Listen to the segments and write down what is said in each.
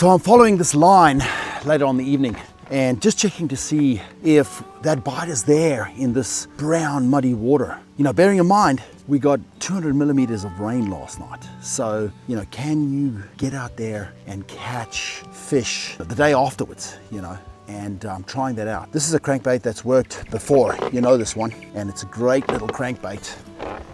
So I'm following this line later on in the evening and just checking to see if that bite is there in this brown muddy water. You know, bearing in mind, we got 200 millimeters of rain last night. So, you know, can you get out there and catch fish the day afterwards, you know? And I'm trying that out. This is a crankbait that's worked before, you know this one, and it's a great little crankbait.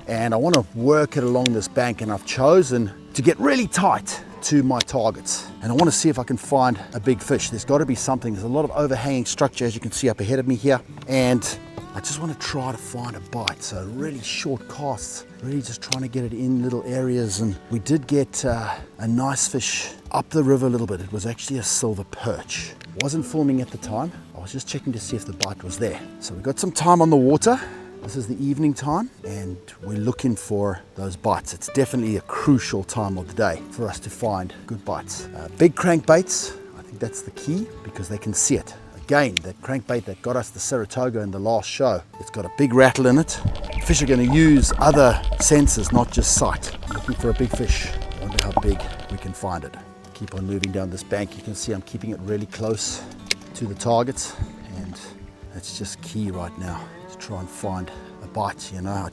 And I want to work it along this bank, and I've chosen to get really tight to my targets. And I want to see if I can find a big fish. There's got to be something. There's a lot of overhanging structure, as you can see up ahead of me here. And I just want to try to find a bite. So really short casts, really just trying to get it in little areas. And we did get a nice fish up the river a little bit. It was actually a silver perch. Wasn't filming at the time. I was just checking to see if the bite was there. So we got some time on the water. This is the evening time and we're looking for those bites. It's definitely a crucial time of the day for us to find good bites. Big crankbaits, I think that's the key because they can see it. Again, that crankbait that got us the Saratoga in the last show, it's got a big rattle in it. Fish are going to use other senses, not just sight. I'm looking for a big fish. I wonder how big we can find it. Keep on moving down this bank. You can see I'm keeping it really close to the targets and that's just key right now. Try and find a bite, you know.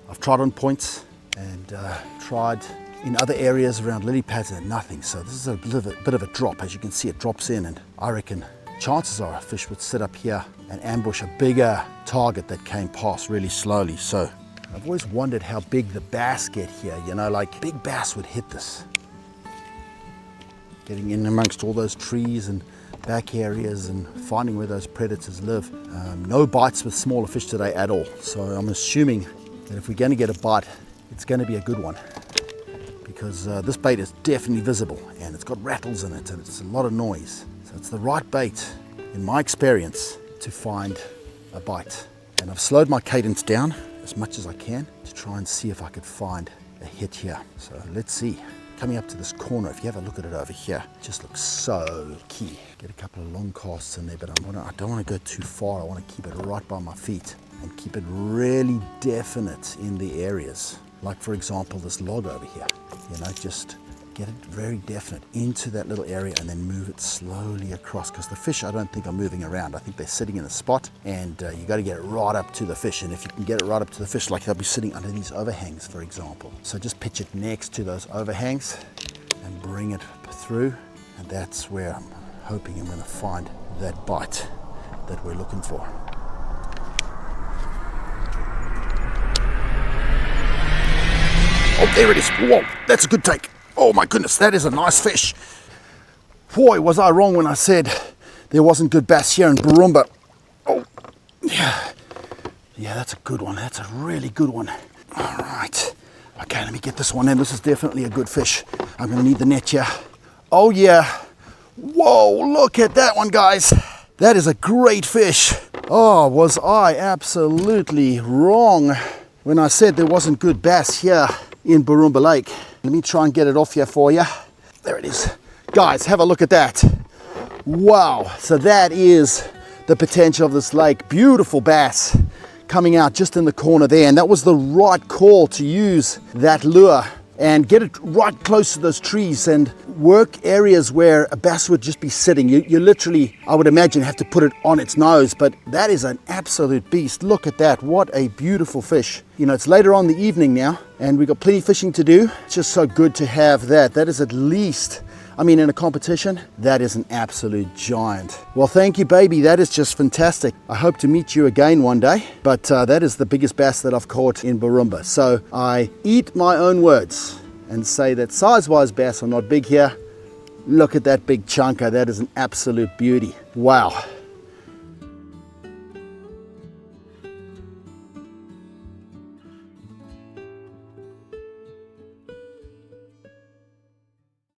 I've tried on points and tried in other areas around lily pads and nothing. So this is a bit of a drop. As you can see, it drops in and I reckon chances are a fish would sit up here and ambush a bigger target that came past really slowly. So I've always wondered how big the bass get here, you know, like big bass would hit this. Getting in amongst all those trees and back areas and finding where those predators live. No bites with smaller fish today at all. So I'm assuming that if we're going to get a bite, it's going to be a good one because this bait is definitely visible and it's got rattles in it and it's a lot of noise. So it's the right bait, in my experience, to find a bite. And I've slowed my cadence down as much as I can to try and see if I could find a hit here. So let's see. Coming up to this corner, if you have a look at it over here, it just looks so key. Get a couple of long casts in there, but I don't want to go too far. I want to keep it right by my feet and keep it really definite in the areas. Like for example, this log over here, you know, just get it very definite into that little area and then move it slowly across because the fish I don't think are moving around. I think they're sitting in a spot and you got to get it right up to the fish, and if you can get it right up to the fish, like they'll be sitting under these overhangs for example. So just pitch it next to those overhangs and bring it through, and that's where I'm hoping I'm going to find that bite that we're looking for. Oh, there it is. Whoa, that's a good take. Oh my goodness, that is a nice fish. Boy, was I wrong when I said there wasn't good bass here in Borumba. Oh, yeah. Yeah, that's a good one. That's a really good one. All right. Okay, let me get this one in. This is definitely a good fish. I'm going to need the net here. Oh yeah. Whoa, look at that one, guys. That is a great fish. Oh, was I absolutely wrong when I said there wasn't good bass here in Borumba Lake. Let me try and get it off here for you. There it is. Guys, have a look at that. Wow. So that is the potential of this lake. Beautiful bass coming out just in the corner there. And that was the right call to use that lure and get it right close to those trees and work areas where a bass would just be sitting. You literally, I would imagine, have to put it on its nose, but that is an absolute beast. Look at that. What a beautiful fish. You know, it's later on in the evening now and we've got plenty of fishing to do. It's just so good to have that. That is at least, I mean, in a competition, that is an absolute giant. Well, thank you, baby. That is just fantastic. I hope to meet you again one day, but that is the biggest bass that I've caught in Borumba. So I eat my own words and say that size-wise bass are not big here. Look at that big chunker. That is an absolute beauty. Wow.